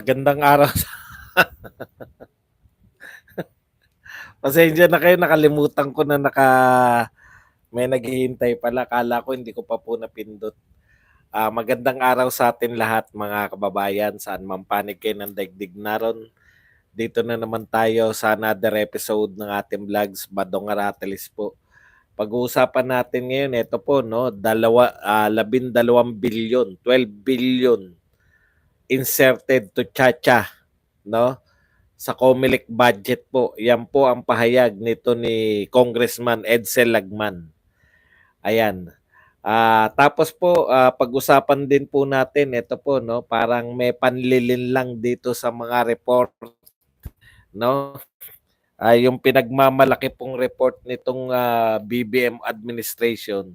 Magandang araw. Pasensya na kayo, nakalimutan ko na may naghihintay pala. Kala ko hindi ko pa po napindot. Magandang araw sa atin lahat mga kababayan, saan man panig kayo ng daigdig naron. Dito na naman tayo sa another episode ng ating vlogs, Badong Aratelis po. Pag-uusapan natin ngayon, ito po, no, 12 billion, 12 billion inserted to Chacha, no? Sa COMELEC budget po. Yan po ang pahayag nito ni Congressman Edsel Lagman. Ayan. Tapos po pag-usapan din po natin ito po, no, parang may panlilin lang dito sa mga report, no. Yung pinagmamalaki pong report nitong BBM administration,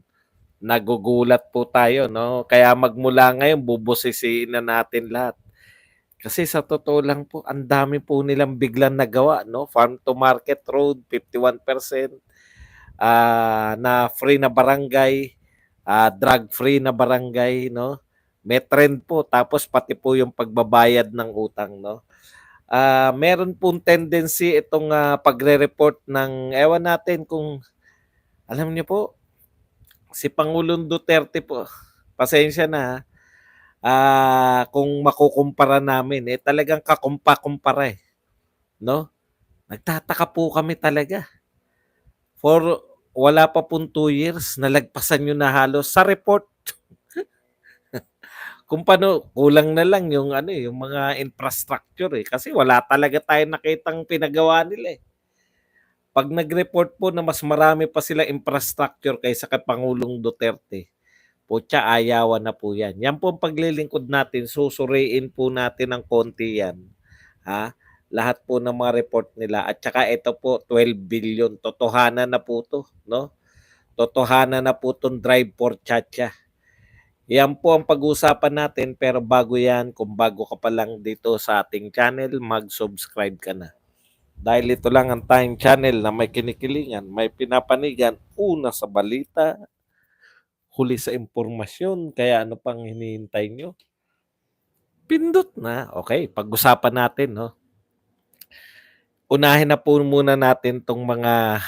nagugulat po tayo, no. Kaya magmula ngayon bubusisiin na natin lahat. Kasi sa totoo lang po, ang dami po nilang biglang nagawa, no? Farm to Market Road, 51%, na free na barangay, drug-free na barangay, no? May trend po, tapos pati po yung pagbabayad ng utang, no? Meron pong tendency itong pagre-report ng, ewan natin kung, alam niyo po, si Pangulong Duterte po, pasensya na, kung makukumpara namin, talagang kakumpa-kumpara eh. No? Nagtataka po kami talaga. For wala pa pong 2 years, nalagpasan nyo na halos sa report. Kung paano, kulang na lang yung yung mga infrastructure eh. Kasi wala talaga tayong nakitang pinagawa nila eh. Pag nag-report po na mas marami pa sila infrastructure kaysa kay Pangulong Duterte, putya, ayawan na po yan. Yan po ang paglilingkod natin, susuriin po natin ng konti yan. Ha? Lahat po ng mga report nila. At saka ito po, 12 billion. Totohanan na po to, no? Totohanan na po itong Drive for Chacha. Yan po ang pag-uusapan natin, pero bago yan, kung bago ka pa lang dito sa ating channel, mag-subscribe ka na. Dahil ito lang ang tayong channel na may kinikilingan, may pinapanigan, una sa balita, huli sa impormasyon, kaya ano pang hinihintay nyo? Pindot na. Okay, pag-usapan natin, no? Unahin na po muna natin tong mga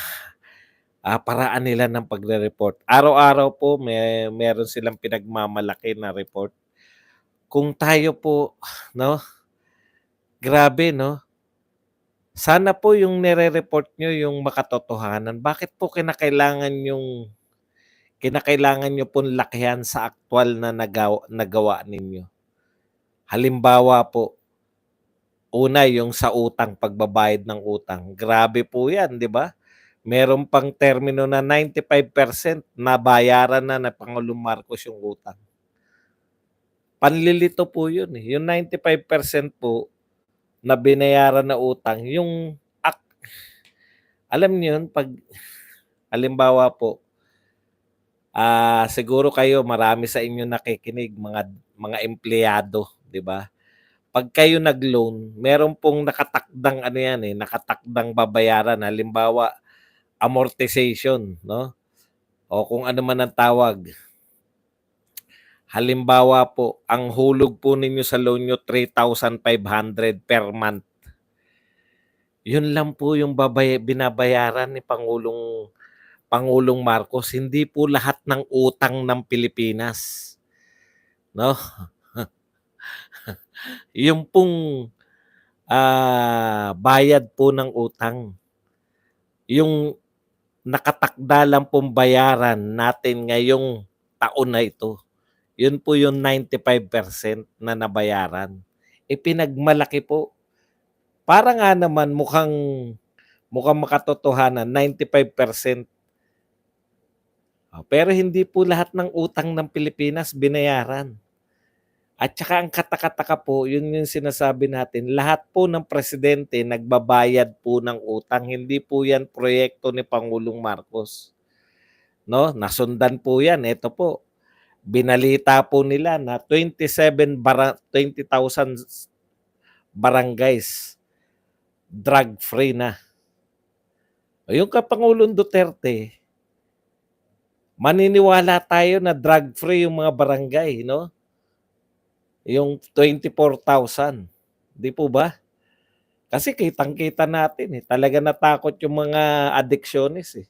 paraan nila ng pagre-report. Araw-araw po meron silang pinagmamalaki na report. Kung tayo po, no, grabe, no? Sana po yung nire-report nyo yung makatotohanan. Bakit po kinakailangan nyo pong lakihan sa aktual na nagawa ninyo? Halimbawa po, una yung sa utang, pagbabayad ng utang. Grabe po yan, di ba? Meron pang termino na 95% nabayaran na ng Pangulong Marcos yung utang. Panlilito po yun eh. Yung 95% po na binayaran na utang, alam niyo yun, pag halimbawa po, siguro kayo marami sa inyo nakikinig, mga empleyado, di ba? Pag kayo nag-loan, meron pong nakatakdang nakatakdang babayaran. Halimbawa, amortization, no? O kung ano man ang tawag. Halimbawa po, ang hulog po ninyo sa loan nyo 3,500 per month. Yun lang po yung binabayaran ni Pangulong Marcos. Hindi po lahat ng utang ng Pilipinas. No? Yung pong bayad po ng utang. Yung nakatakda lang pong bayaran natin ngayong taon na ito. Yun po yung 95% na nabayaran. Pinagmalaki po. Para nga naman mukhang makatotohanan, 95%. Pero hindi po lahat ng utang ng Pilipinas binayaran. At saka ang katakataka po, yun yung sinasabi natin, lahat po ng presidente nagbabayad po ng utang. Hindi po yan proyekto ni Pangulong Marcos. No? Nasundan po yan. Ito po, binalita po nila na 20,000 barangays drug-free na. Yung Pangulong Duterte, maniniwala tayo na drug-free yung mga barangay, no? Yung 24,000. 'Di po ba? Kasi kitang-kita natin, talaga natakot yung mga adiksyonist, eh.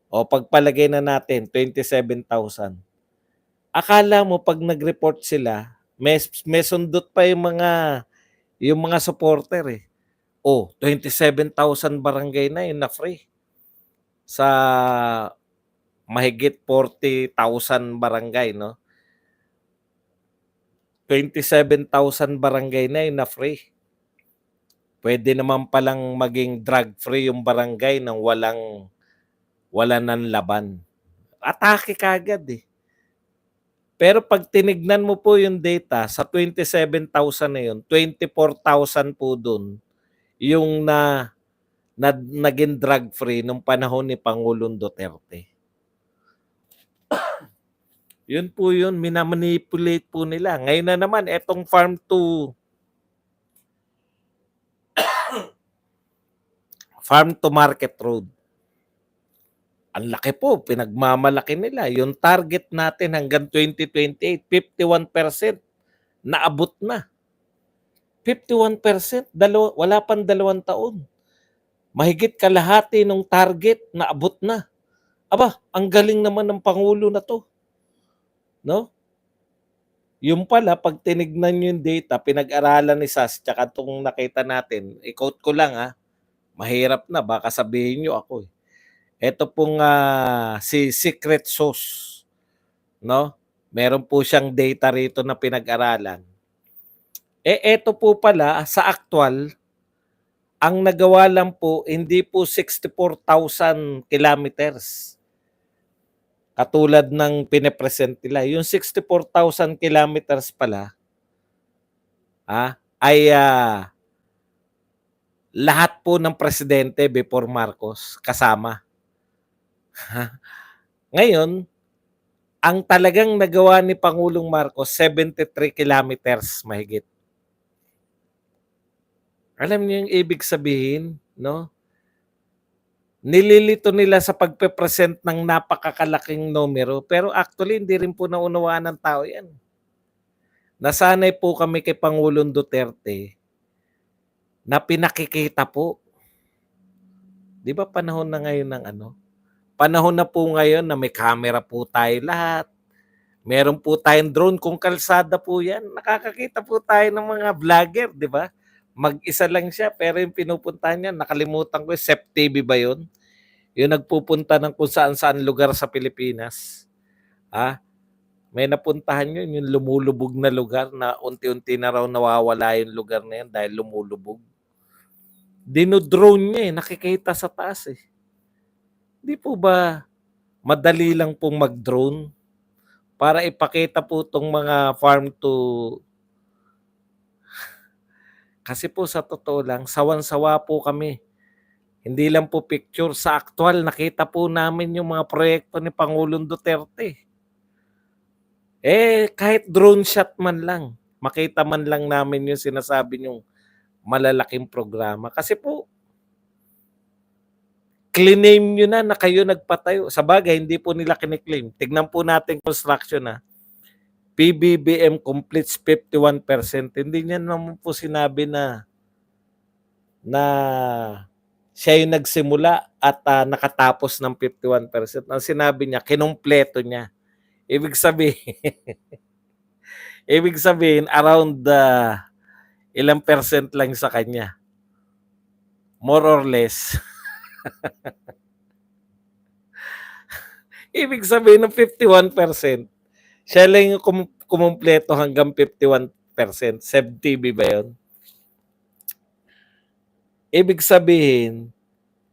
O pagpalagay na natin 27,000. Akala mo 'pag nag-report sila, may sundot pa yung mga supporter, eh. 27,000 barangay na yung na-free sa mahigit 40,000 barangay, 'no? 27,000 barangay na yung na-free. Puwede naman palang maging drug-free yung barangay ng wala ng laban. Atake kaagad, eh. Pero 'pag tinignan mo po yung data sa 27,000 na yun, 24,000 po dun yung naging drug-free nung panahon ni Pangulong Duterte. Yun po yun, mina-manipulate po nila. Ngayon na naman etong farm to market road. Ang laki po, pinagmamalaki nila. Yung target natin hanggang 2028, 51% naabot na. 51%, wala pang 2 taon. Mahigit kalahati ng target naabot na. Aba, ang galing naman ng Pangulo na to. No? Yung pala, pag tinignan nyo yung data, pinag-aralan ni SAS, tsaka itong nakita natin, i-quote ko lang mahirap na, baka sabihin nyo ako. Ito pong si Secret Sauce, no? Meron po siyang data rito na pinag-aralan. Ito po pala, sa actual, ang nagawa lang po, hindi po 64,000 kilometers. Katulad ng pine-present nila. Yung 64,000 kilometers pala, ay lahat po ng presidente before Marcos kasama. Ngayon, ang talagang nagawa ni Pangulong Marcos, 73 kilometers mahigit. Alam niyo yung ibig sabihin, no? Nililito nila sa pagpe-present ng napakakalaking numero, pero actually hindi rin po naunawaan ng tao yan. Nasanay po kami kay Pangulong Duterte na pinakikita po. Di ba panahon na ngayon ng panahon na po ngayon na may camera po tayo lahat. Meron po tayong drone, kung kalsada po yan. Nakakakita po tayo ng mga vlogger, di ba? Mag-isa lang siya, pero yung pinupuntahan niya, nakalimutan ko, Sep TV ba yun? Yung nagpupunta ng kung saan-saan lugar sa Pilipinas. May napuntahan yun, yung lumulubog na lugar na unti-unti na raw nawawala yung lugar na yan dahil lumulubog. Dinodrone niya nakikita sa taas eh. Di po ba madali lang pong mag-drone para ipakita po itong mga farm to... Kasi po sa totoo lang, sawan-sawa po kami. Hindi lang po picture. Sa actual, nakita po namin yung mga proyekto ni Pangulong Duterte. Kahit drone shot man lang, makita man lang namin yung sinasabi niyong malalaking programa. Kasi po, claim nyo na kayo nagpatayo. Sa bagay, hindi po nila kiniklaim. Tignan po natin construction PBBM completes 51%. Hindi niya naman po sinabi na siya yung nagsimula at nakatapos ng 51%. Ang sinabi niya, kinumpleto niya. Ibig sabihin, around ilang percent lang sa kanya. More or less. Ibig sabihin ng 51%, siya lang yung kumumpleto hanggang 51%. Seb TV ba yun? Ibig sabihin,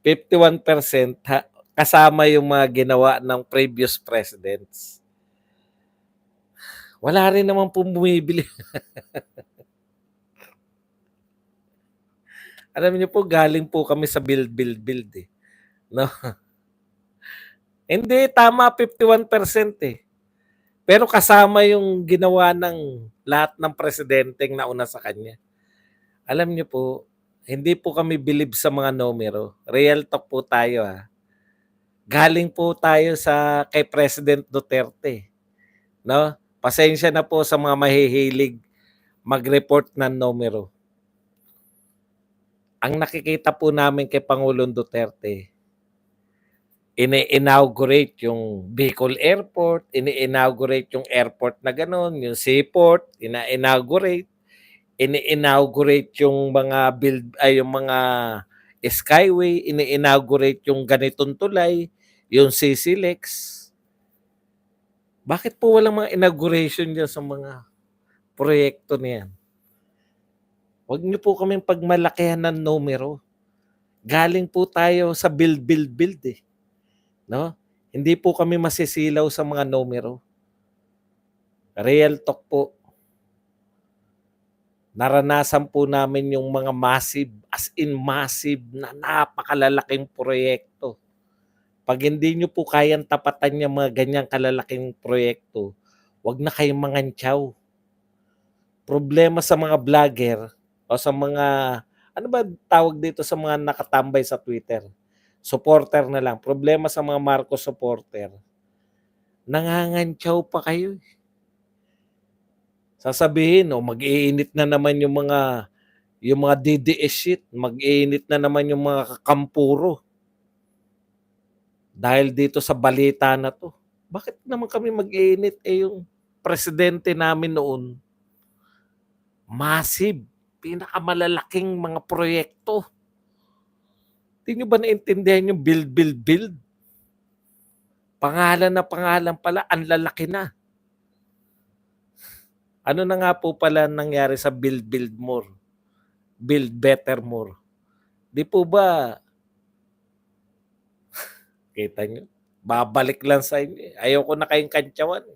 51% kasama yung mga ginawa ng previous presidents. Wala rin naman pong bumibili. Alam niyo po, galing po kami sa build eh. No? Hindi, tama 51% eh. Pero kasama yung ginawa ng lahat ng presidenteng nauna sa kanya. Alam niyo po, hindi po kami believe sa mga numero. Real talk po tayo Galing po tayo kay President Duterte. No? Pasensya na po sa mga mahihilig mag-report ng numero. Ang nakikita po namin kay Pangulong Duterte, ini-inaugurate yung Bicol Airport, ini-inaugurate yung airport na gano'n, yung seaport, ini-inaugurate yung mga yung mga skyway, ini-inaugurate yung ganitong tulay, yung CCLEX. Bakit po walang mga inauguration diyan sa mga proyekto na yan? Huwag niyo po kaming pagmalakihan ng numero. Galing po tayo sa build, build, build eh. No? Hindi po kami masisilaw sa mga numero. Real talk po. Naranasan po namin yung mga massive, as in massive na napakalalaking proyekto. Pag hindi nyo po kayang tapatan yung mga ganyang kalalaking proyekto, wag na kayong mangantyaw. Problema sa mga vlogger o sa mga, ano ba tawag dito sa mga nakatambay sa Twitter? Supporter na lang. Problema sa mga Marcos supporter, nangangantyaw pa kayo. Sasabihin, mag-iinit na naman yung mga DDS shit, mag-iinit na naman yung mga kakampuro. Dahil dito sa balita na to. Bakit naman kami mag-iinit? Yung presidente namin noon, massive, pinakamalalaking mga proyekto. Hindi nyo ba naintindihan yung build, build, build? Pangalan na pangalan pala, ang lalaki na. Ano na nga po pala nangyari sa build, build more? Build better more. Di po ba, kita nyo, babalik lang sa inyo. Ayoko na kayong kantsawan.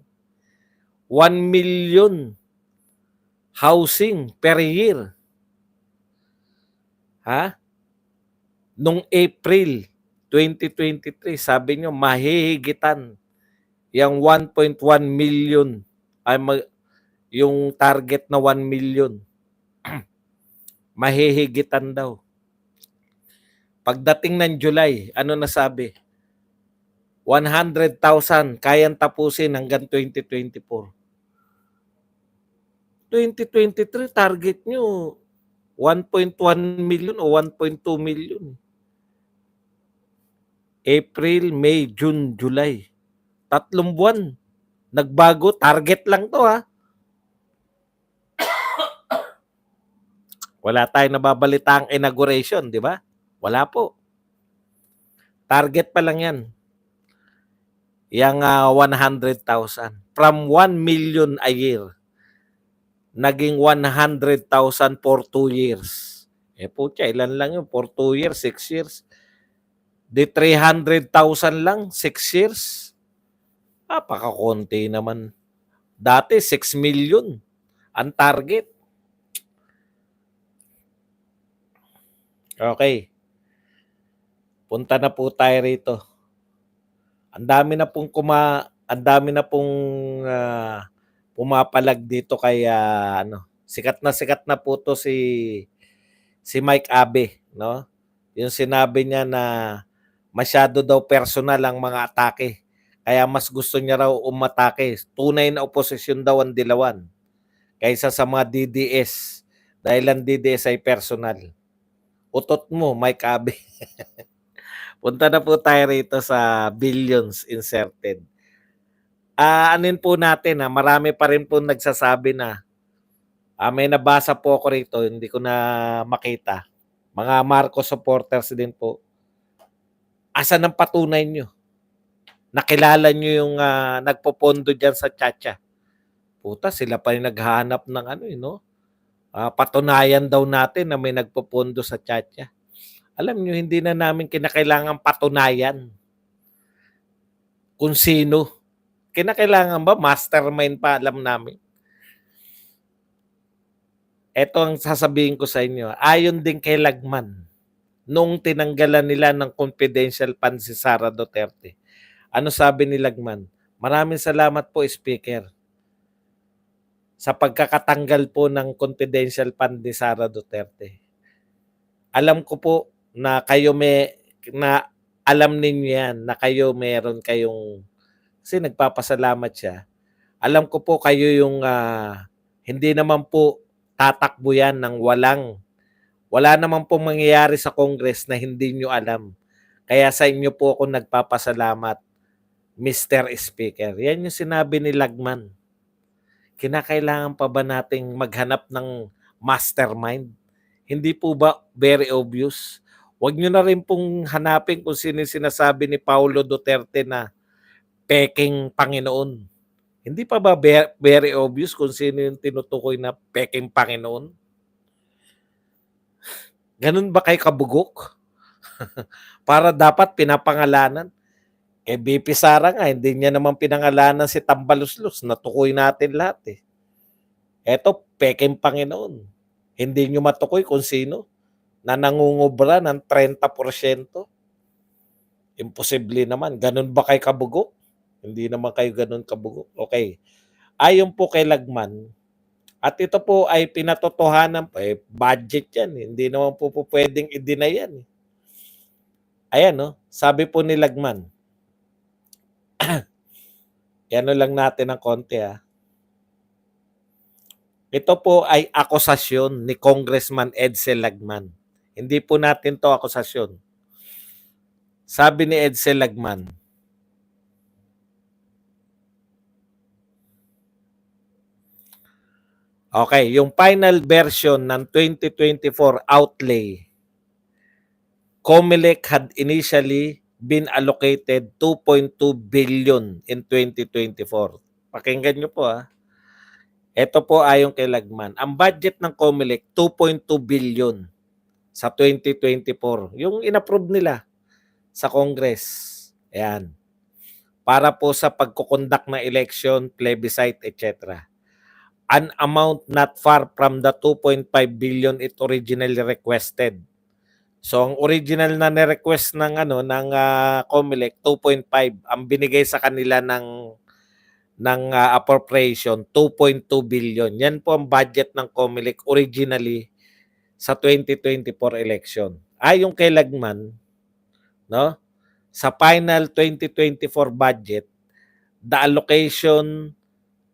1 million housing per year. Ha? Nung April 2023, sabi nyo, mahihigitan yung 1.1 million, yung target na 1 million. Mahihigitan daw. Pagdating ng July, ano nasabi? 100,000 kayang tapusin hanggang 2024. 2023, target nyo 1.1 million o 1.2 million. April, May, June, July. 3 buwan. Nagbago, target lang to ha. Wala tayong nababalita ang inauguration, di ba? Wala po. Target pa lang yan. Yang 100,000. From 1 million a year, naging 100,000 for 2 years. Putya, ilan lang yun? For 2 years, 6 years. Di 300,000 lang, 6 years. Napakakonti naman. Dati, 6 million ang target. Okay. Punta na po tayo rito. Ang dami na pong pumapalag dito kay sikat na po to si Mike Abe, no? Yung sinabi niya na masyado daw personal ang mga atake. Kaya mas gusto niya raw umatake. Tunay na oposisyon daw ang dilawan kaysa sa mga DDS. Dahil ang DDS ay personal. Utot mo, Mike Abe. Punta na po tayo rito sa billions inserted. Anin po natin marami pa rin po nagsasabi na may nabasa po ako rito, hindi ko na makita. Mga Marcos supporters din po. Asan ang patunay nyo? Nakilala nyo yung nagpopondo dyan sa Chacha. Puta, sila pa rin naghahanap ng patunayan daw natin na may nagpopondo sa Chacha. Alam nyo, hindi na namin kinakailangan patunayan kung sino. Kinakailangan ba mastermind pa alam namin? Ito ang sasabihin ko sa inyo. Ayon din kay Lagman, nung tinanggalan nila ng confidential fund si Sara Duterte. Ano sabi ni Lagman? Maraming salamat po, Speaker, sa pagkakatanggal po ng confidential fund ni Sara Duterte. Alam ko po na alam ninyo yan, na kayo meron kayong, kasi nagpapasalamat siya. Alam ko po kayo yung hindi naman po tatakbo yan ng Wala naman pong mangyayari sa Congress na hindi nyo alam. Kaya sa inyo po ako nagpapasalamat, Mr. Speaker. Yan yung sinabi ni Lagman. Kinakailangan pa ba nating maghanap ng mastermind? Hindi po ba very obvious? Huwag nyo na rin pong hanapin kung sino sinasabi ni Paulo Duterte na peking Panginoon. Hindi pa ba very obvious kung sino yung tinutukoy na peking Panginoon? Ganun ba kay kabugok? Para dapat pinapangalanan. BP Sara nga, hindi niya naman pinangalanan si Tambaluslos. Natukoy natin lahat eh. Eto, peking Panginoon. Hindi nyo matukoy kung sino na nangungubra ng 30%. Imposible naman. Ganun ba kay kabugok? Hindi naman kayo ganun kabugok. Okay. Ayon po kay Lagman, at ito po ay pinatotohanan po, budget yan. Hindi naman po pwedeng i-deny yan. Ayan, no? Sabi po ni Lagman, yan lang natin ng konti, ha. Ito po ay akusasyon ni Congressman Edsel Lagman. Hindi po natin to akusasyon. Sabi ni Edsel Lagman, okay, yung final version ng 2024 outlay, COMELEC had initially been allocated 2.2 billion in 2024. Pakinggan nyo po, ha. Ito po ayon kay Lagman. Ang budget ng COMELEC, 2.2 billion sa 2024. Yung inapprove nila sa Congress. Ayan. Para po sa pagkukondak na election, plebiscite, etc. An amount not far from the 2.5 billion it originally requested. So ang original na ni-request ng COMELEC 2.5, ang binigay sa kanila ng appropriation 2.2 billion. Yan po ang budget ng COMELEC originally sa 2024 election. Ayon kay Lagman, no? Sa final 2024 budget, the allocation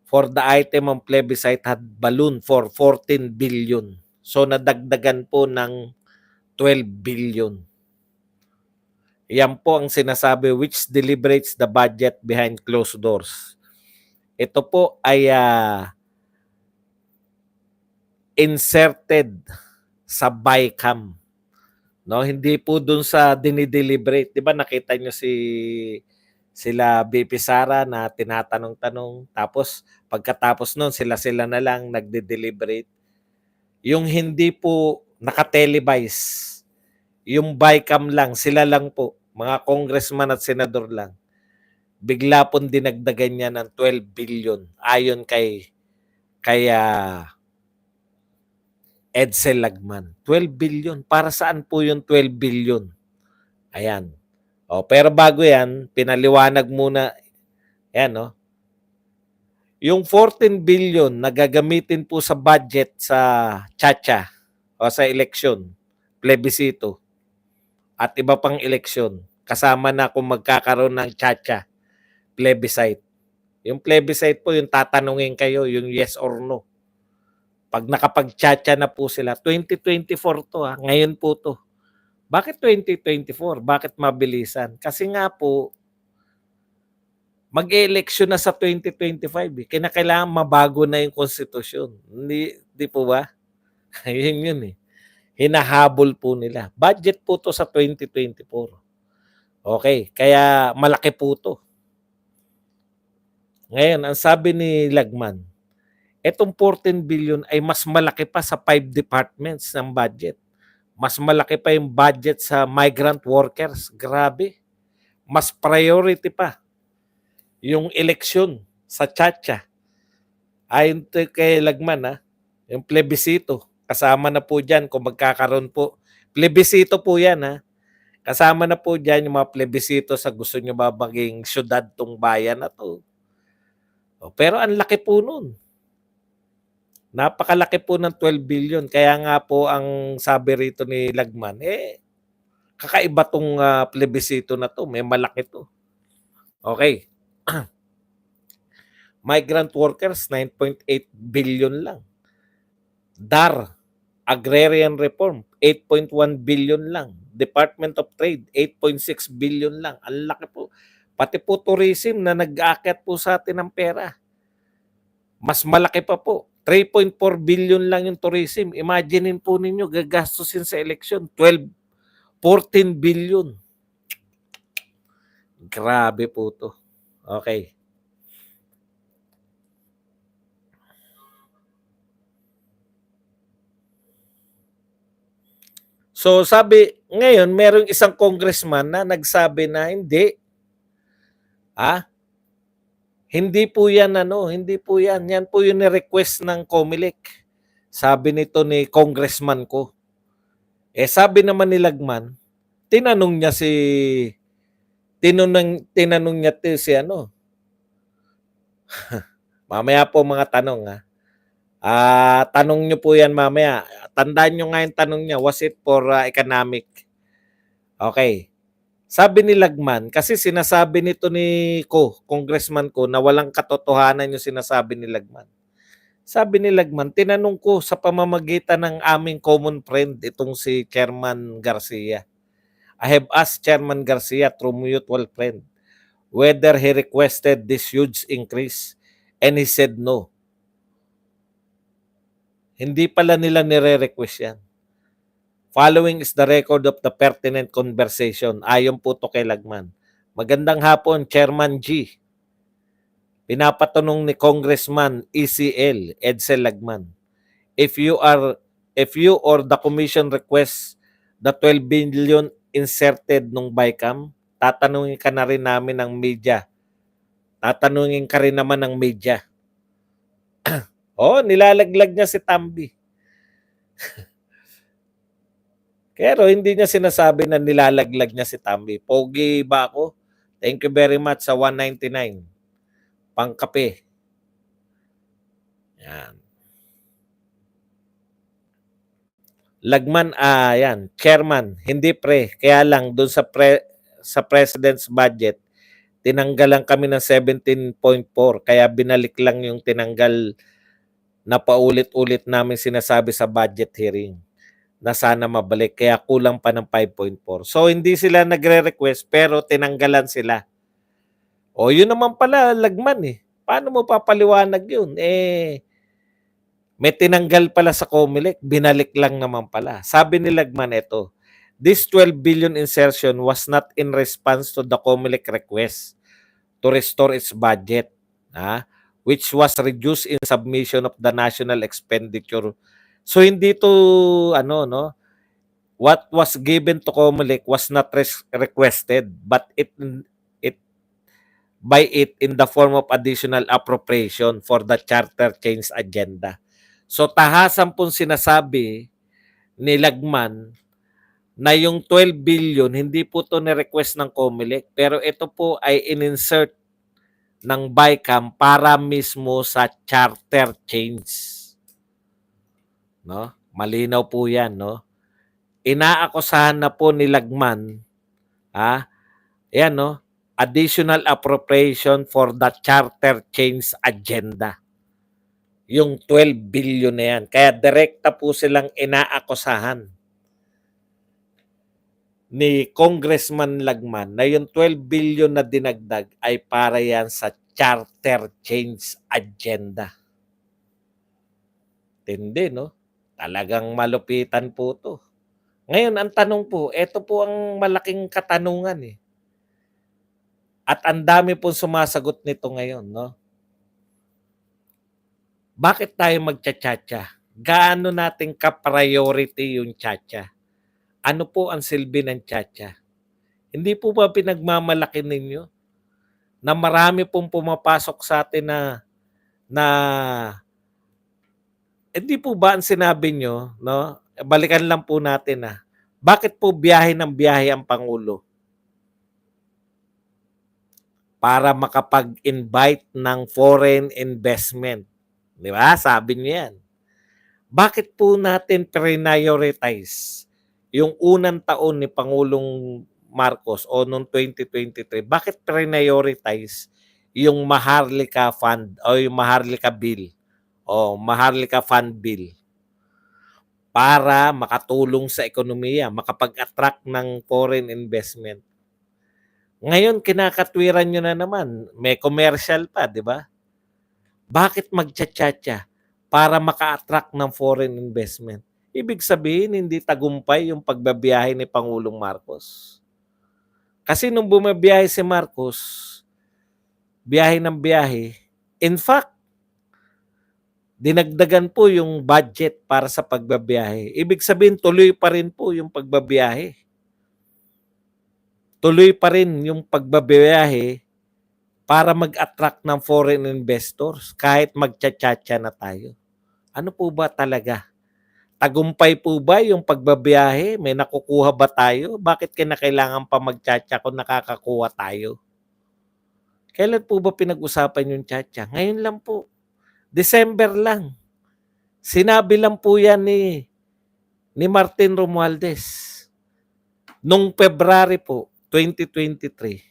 for the item on plebiscite had ballooned for 14 billion. So nadagdagan po ng 12 billion. Yan po ang sinasabi which deliberates the budget behind closed doors. Ito po ay inserted sa BICAM. No, hindi po dun sa dinideliberate. 'Di ba nakita nyo sila BP Sara na tinatanong-tanong, tapos pagkatapos nun sila na lang nagde-deliberate. Yung hindi po naka-televise, yung BICAM lang, sila lang po, mga congressman at senador lang, bigla pong dinagdagan niya ng 12 billion ayon kay Edsel Lagman. 12 billion. Para saan po yung 12 billion? Ayan. Pero bago yan, pinaliwanag muna, ayan, no? Yung 14 billion na gagamitin po sa budget sa Chacha o sa eleksyon, plebisito, at iba pang eleksyon, kasama na kung magkakaroon ng Chacha, plebiscite. Yung plebiscite po, yung tatanungin kayo, yung yes or no. Pag nakapag-Chacha na po sila, 2024 to, ha? Ngayon po to. Bakit 2024? Bakit mabilisan? Kasi nga po, mag-eleksyon na sa 2025. Kinakailangan mabago na yung konstitusyon. Hindi po ba? Yun eh. Hinahabol po nila. Budget po to sa 2024. Okay, kaya malaki po to. Ngayon, ang sabi ni Lagman, etong 14 billion ay mas malaki pa sa 5 departments ng budget. Mas malaki pa yung budget sa migrant workers. Grabe. Mas priority pa yung eleksyon sa Chacha. Ayon kay Lagman, yung plebisito, kasama na po dyan kung magkakaroon po. Plebisito po yan, ha. Kasama na po dyan yung mga plebisito sa gusto nyo ba maging syudad tong bayan na to. Pero ang laki po nun. Napakalaki po ng 12 billion. Kaya nga po ang sabi rito ni Lagman, kakaiba tong plebisito na to. May malaki to. Okay. Migrant workers, 9.8 billion lang. DAR, Agrarian Reform, 8.1 billion lang. Department of Trade, 8.6 billion lang. Ang laki po. Pati po tourism na nag-aakyat po sa atin ng pera. Mas malaki pa po. 3.4 billion lang yung tourism. Imaginein po ninyo, gagastusin sa eleksyon. 14 billion. Grabe po to. Okay. So sabi, ngayon merong isang congressman na nagsabi na hindi. Hindi po yan hindi po yan. Yan po yung ni-request ng COMELEC. Sabi nito ni congressman ko. Sabi naman ni Lagman, tinanong niya si mamaya po mga tanong tanong nyo po yan mamaya. Tandaan nyo nga yung tanong niya, was it for economic? Okay. Sabi ni Lagman, kasi sinasabi nito ni congressman ko, na walang katotohanan yung sinasabi ni Lagman. Sabi ni Lagman, tinanong ko sa pamamagitan ng aming common friend, itong si Chairman Garcia. I have asked Chairman Garcia through mutual friend whether he requested this huge increase, and he said no. Hindi pala nila nire-request yan. Following is the record of the pertinent conversation. Ayon po to kay Lagman. Magandang hapon, Chairman G. Pinapatanong ni Congressman ECL, Edsel Lagman. If you or the commission request the 12 billion inserted nung BICAM, tatanungin ka na rin namin ng media. Tatanungin ka rin naman ng media. Nilalaglag niya si Tambi. Pero hindi niya sinasabi na nilalaglag niya si Tambi. Pogi ba ako? Thank you very much sa 199. Pangkape. Yan. Lagman, yan. Chairman, hindi pre. Kaya lang, doon sa President's budget, tinanggalan kami ng 17.4. Kaya binalik lang yung tinanggal na paulit-ulit namin sinasabi sa budget hearing na sana mabalik. Kaya kulang pa ng 5.4. So, hindi sila nagre-request pero tinanggalan sila. Yun naman pala, Lagman eh. Paano mo papaliwanag yun? May tinanggal pala sa COMELEC, binalik lang naman pala. Sabi ni Lagman ito, this 12 billion insertion was not in response to the COMELEC request to restore its budget, which was reduced in submission of the national expenditure. So hindi to what was given to COMELEC was not requested, but it in the form of additional appropriation for the charter change agenda. So tahasan pong sinasabi ni Lagman na yung 12 billion hindi po to ni-request ng COMELEC, pero ito po ay in-insert ng BICAM para mismo sa charter change. No? Malinaw po 'yan, no? Inaakusahan na po ni Lagman yan, no? Additional appropriation for the charter change agenda. Yung 12 billion na yan. Kaya direkta po silang inaakusahan ni Congressman Lagman na yung 12 billion na dinagdag ay para yan sa charter change agenda. Tindi, no? Talagang malupitan po to. Ngayon, ang tanong po, ito po ang malaking katanungan eh. At ang dami pong sumasagot nito ngayon, no? Bakit tayo magtsatsacha? Gaano natin ka-priority yung tsacha? Ano po ang silbi ng tsacha? Hindi po ba pinagmamalaki ninyo na marami pong pumapasok sa atin na hindi po ba ang sinabi nyo, no? Balikan lang po natin bakit po biyahe ng biyahe ang Pangulo? Para makapag-invite ng foreign investment. Di ba? Sabi niya yan. Bakit po natin prioritize yung unang taon ni Pangulong Marcos o noong 2023? Bakit prioritize yung Maharlika Fund o yung Maharlika Bill o Maharlika Fund Bill? para makatulong sa ekonomiya, makapag-attract ng foreign investment. Ngayon kinakatwiran niyo na naman, may commercial pa, 'di ba? Bakit magtsa-tsa-tsa? Para maka-attract ng foreign investment. Ibig sabihin hindi tagumpay yung pagbabiyahe ni Pangulong Marcos. Kasi nung bumabiyahe si Marcos, biyahe ng biyahe, in fact, dinagdagan po yung budget para sa pagbabiyahe. Ibig sabihin tuloy pa rin po yung pagbabiyahe. Tuloy pa rin yung pagbabiyahe para mag-attract ng foreign investors kahit magtsa-tsa-tsa na tayo. Ano po ba talaga? Tagumpay po ba yung pagbabiyahe? May nakukuha ba tayo? Bakit kinakailangan pa magtsa-tsa kung nakakakuha tayo? Kailan po ba pinag-usapan yung tsa-tsa? Ngayon lang po. December lang. Sinabi lang po yan ni Martin Romualdez. Nung February po, 2023,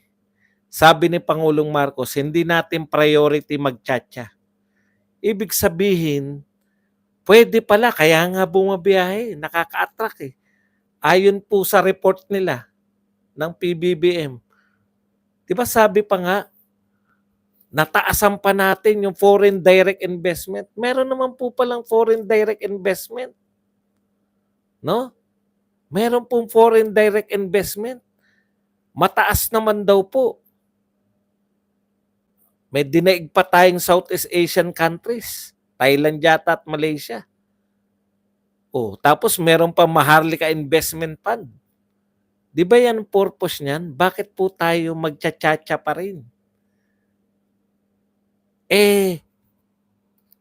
sabi ni Pangulong Marcos, hindi natin priority magtsa-tsa. Ibig sabihin, pwede pala, kaya nga bumabiyahe, nakaka-attract eh. Ayon po sa report nila ng PBBM. Diba sabi pa nga, nataasan pa natin yung foreign direct investment. Meron naman po palang foreign direct investment. No? Meron pong foreign direct investment. Mataas naman daw po. May dinaig pa tayong Southeast Asian countries. Thailand yata at Malaysia. Oh, tapos meron pa Maharlika Investment Fund. Di ba yan ang purpose niyan? Bakit po tayo magtsa-tsa-tsa pa rin?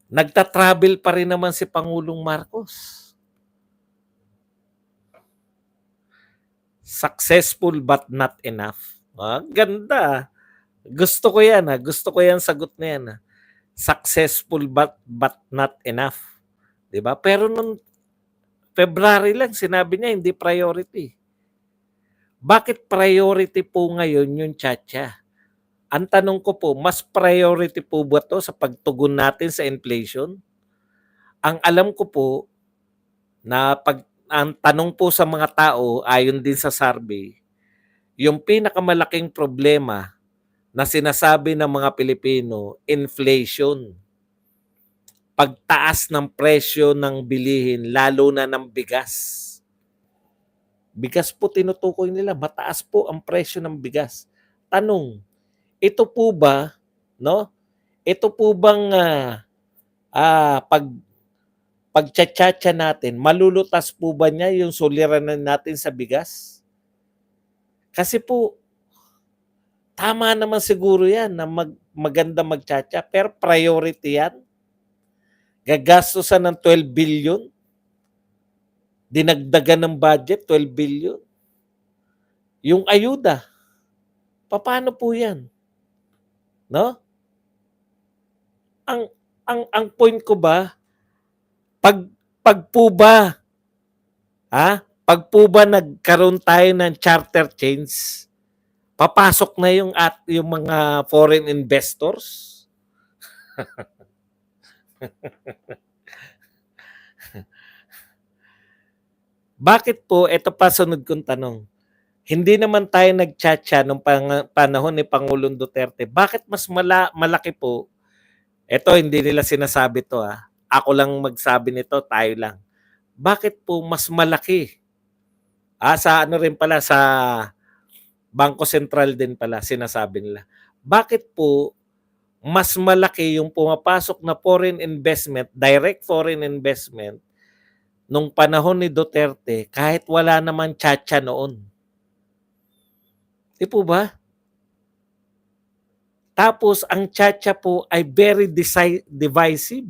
Nagta-travel pa rin naman si Pangulong Marcos. Successful but not enough. Ganda. Gusto ko yan. Gusto ko yan sagot na yan. Successful but not enough. Diba? Pero nung February lang, sinabi niya hindi priority. Bakit priority po ngayon yung tsa-tsa? Ang tanong ko po, mas priority po ba to sa pagtugon natin sa inflation? Ang alam ko po, na ang tanong po sa mga tao, ayon din sa survey, yung pinakamalaking problema na sinasabi ng mga Pilipino, inflation. Pagtaas ng presyo ng bilihin, lalo na ng bigas. Bigas po tinutukoy nila, mataas po ang presyo ng bigas. Tanong, ito po ba, no? Ito po bang pagtsa-tsa-tsa natin, malulutas po ba niya yung suliranan natin sa bigas? Kasi po, tama naman siguro yan na maganda magtsa-tsa, pero priority yan. Gagastusan ng 12 billion. Dinagdagan ng budget, 12 billion. Yung ayuda, paano po yan? No? Ang point ko ba, pag po ba nagkaroon tayo ng charter chains, papasok na yung mga foreign investors? Bakit po, ito pa sunod kong tanong, hindi naman tayo nagtsa-tsa nung panahon ni Pangulong Duterte. Bakit mas malaki po? Ito, hindi nila sinasabi to Ako lang magsabi nito, tayo lang. Bakit po mas malaki? Sa ano rin pala, sa Bangko Sentral din pala, sinasabi nila. Bakit po mas malaki yung pumapasok na foreign investment, direct foreign investment, nung panahon ni Duterte, kahit wala naman tsa-tsa noon? Di po ba? Tapos, ang tsa-tsa po ay very divisive.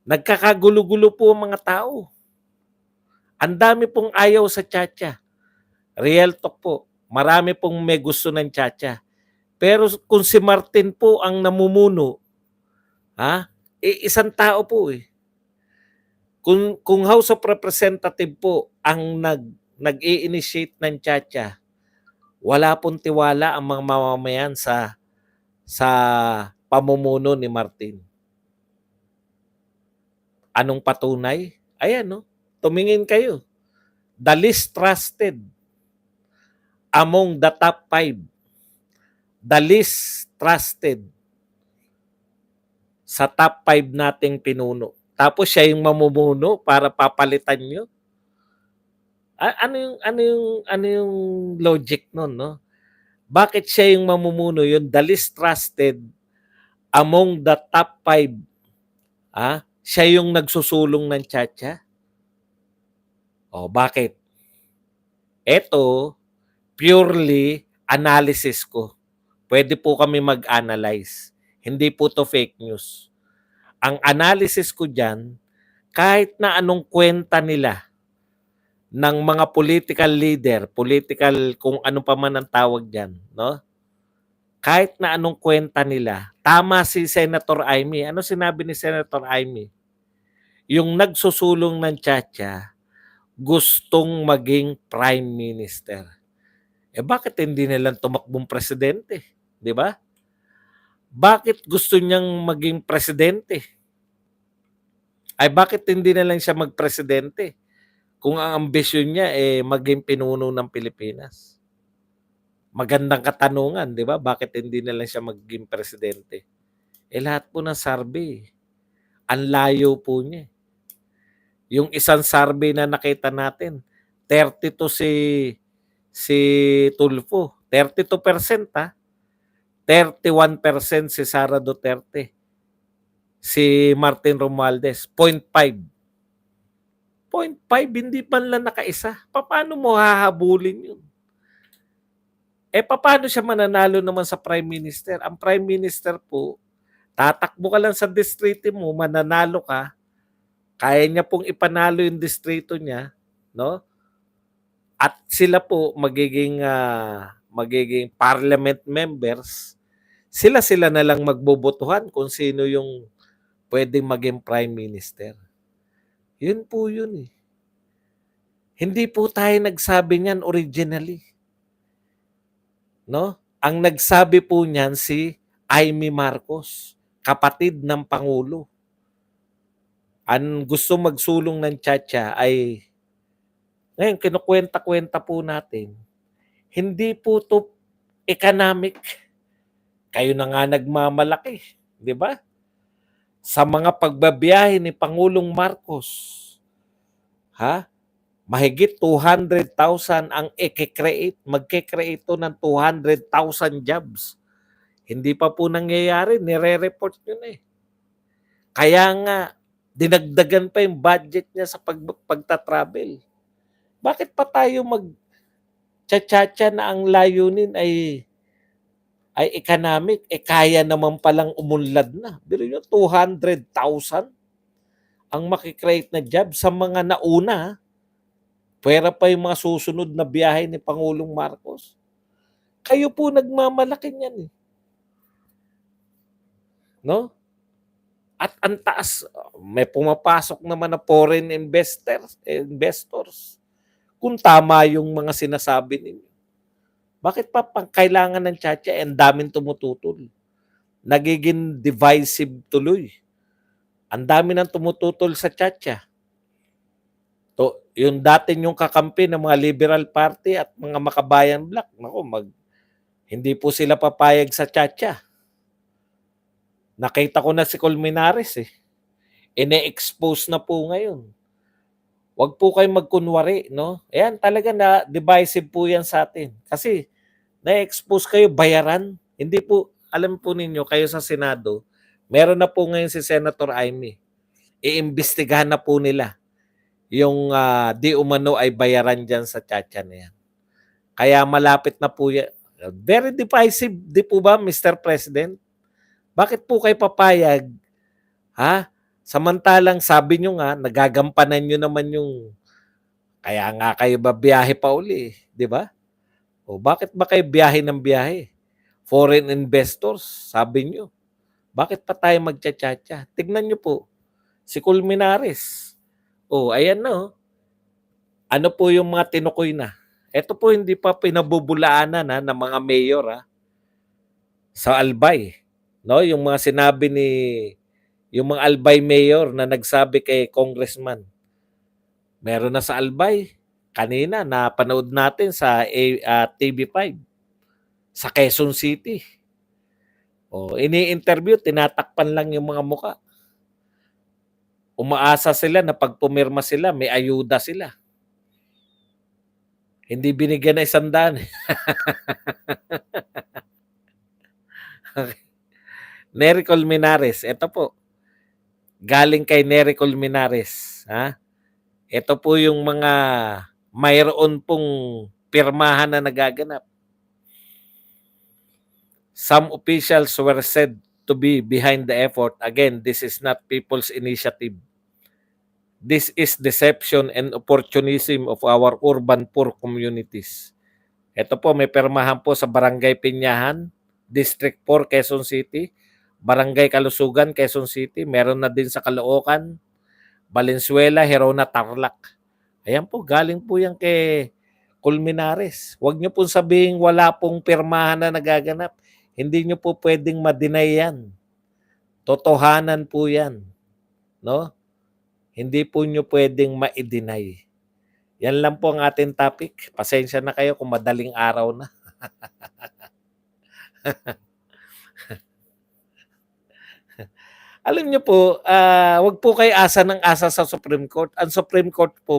Nagkakagulo-gulo po ang mga tao. Ang dami pong ayaw sa tsa-tsa. Real talk po. Marami pong may gusto ng tsa-tsa. Pero kung si Martin po ang namumuno, isang tao po eh. Kung House of Representative po ang nag-i-initiate ng tsa-tsa, wala pong tiwala ang mga mamamayan sa pamumuno ni Martin. Anong patunay? Ayan, no? tumingin kayo. The least trusted among the top 5. The least trusted sa top 5 nating pinuno. Tapos siya yung mamumuno para papalitan nyo. Ano yung logic nun, no? Bakit siya yung mamumuno? Yung the least trusted among the top 5. Siya yung nagsusulong ng tiyatya. Bakit? Ito, purely analysis ko. Pwede po kami mag-analyze. Hindi po to fake news. Ang analysis ko dyan, kahit na anong kwenta nila ng mga political leader, political kung ano pa man ang tawag dyan, no? Kahit na anong kwenta nila, tama si Senator Amy. Ano sinabi ni Senator Amy? Yung nagsusulong ng tiyatya, gustong maging prime minister. Bakit hindi nilang tumakbong presidente? Di ba? Bakit gusto niyang maging presidente? Bakit hindi na lang siya magpresidente? Kung ang ambisyon niya maging pinuno ng Pilipinas. Magandang katanungan, di ba? Bakit hindi na lang siya maging presidente? Lahat po ng survey, ang layo po niya. Yung isang survey na nakita natin, 32 si Tulfo, 32% 31% si Sara Duterte. Si Martin Romualdez, 0.5. 0.5, hindi man lang nakaisa. Paano mo hahabulin yun? Paano siya mananalo naman sa Prime Minister? Ang Prime Minister po, tatakbo ka lang sa distrito mo, mananalo ka, kaya niya pong ipanalo yung distrito niya, no? At sila po magiging parliament members, sila na lang magbobotohan kung sino yung pwedeng maging prime minister. Yun po yun . Hindi po tayo nagsabi niyan originally. No? Ang nagsabi po niyan si Amy Marcos, kapatid ng Pangulo. Ang gusto magsulong ng tiyatya ay, ngayon kinukwenta-kwenta po natin, hindi po to economic. Kayo na nga nagmamalaki, di ba? Sa mga pagbabiyahe ni Pangulong Marcos, mahigit 200,000 ang magke-create to ng 200,000 jobs. Hindi pa po nangyayari, nire-report nyo na . Kaya nga, dinagdagan pa yung budget niya sa pagta-travel. Bakit pa tayo mag-tsa-tsa na ang layunin ay economic? Kaya naman palang umunlad na. Pero yung 200,000 ang makikreate na job sa mga nauna. Pwera pa yung mga susunod na biyahe ni Pangulong Marcos. Kayo po nagmamalaki niyan . No? At ang taas, may pumapasok naman na foreign investors. Kung tama yung mga sinasabi ninyo. Bakit pa kailangan ng tiyatya? Ang daming tumututol. Nagiging divisive tuloy. Ang dami nang tumututol sa tiyatya. Yung dati yung kakampi ng mga Liberal Party at mga Makabayan Black, hindi po sila papayag sa tiyatya. Nakita ko na si Colmenares . Ine-expose na po ngayon. Huwag po kayo magkunwari, no? Ayan, talaga na divisive po yan sa atin. Kasi na-expose kayo, bayaran. Hindi po, alam po ninyo, kayo sa Senado, meron na po ngayon si Senator Amy. Iimbestigahan na po nila yung di umano ay bayaran dyan sa tiyatya na yan. Kaya malapit na po yan. Very divisive, di po ba, Mr. President? Bakit po kayo papayag? Samantalang sabi nyo nga, nagagampanan nyo naman yung, kaya nga kayo ba biyahe pa uli, di ba? Bakit ba kayo biyahe ng biyahe? Foreign investors, sabi nyo. Bakit pa tayo magtsa-tsa-tsa? Tignan nyo po, si Colmenares. Ayan na . Ano po yung mga tinukoy na? Ito po hindi pa pinabubulaanan ng mga mayor sa Albay. No, yung mga sinabi yung mga Albay mayor na nagsabi kay congressman, Meron na sa Albay. Kanina napanood natin sa TV5 sa Quezon City. Ini-interview, tinatakpan lang yung mga muka. Umaasa sila na pag pumirma sila, may ayuda sila. Hindi binigyan ng 100. Okay. Nery Colmenares, ito po. Galing kay Nery Colmenares. Ito po yung mga mayroon pong pirmahan na nagaganap. Some officials were said to be behind the effort. Again, this is not people's initiative. This is deception and opportunism of our urban poor communities. Ito po, may pirmahan po sa Barangay Pinyahan, District 4, Quezon City, Barangay Kalusugan, Quezon City, meron na din sa Caloocan, Valenzuela, Herona, Tarlac. Ayan po, galing po yan kay Colmenares. Huwag niyo pong sabihin wala pong pirmahan na nagaganap. Hindi niyo po pwedeng ma-deny yan. Totohanan po yan. No? Hindi po niyo pwedeng ma-deny. Yan lang po ang ating topic. Pasensya na kayo kung madaling araw na. Alam niyo po, wag po kayo asa ng asa sa Supreme Court. Ang Supreme Court po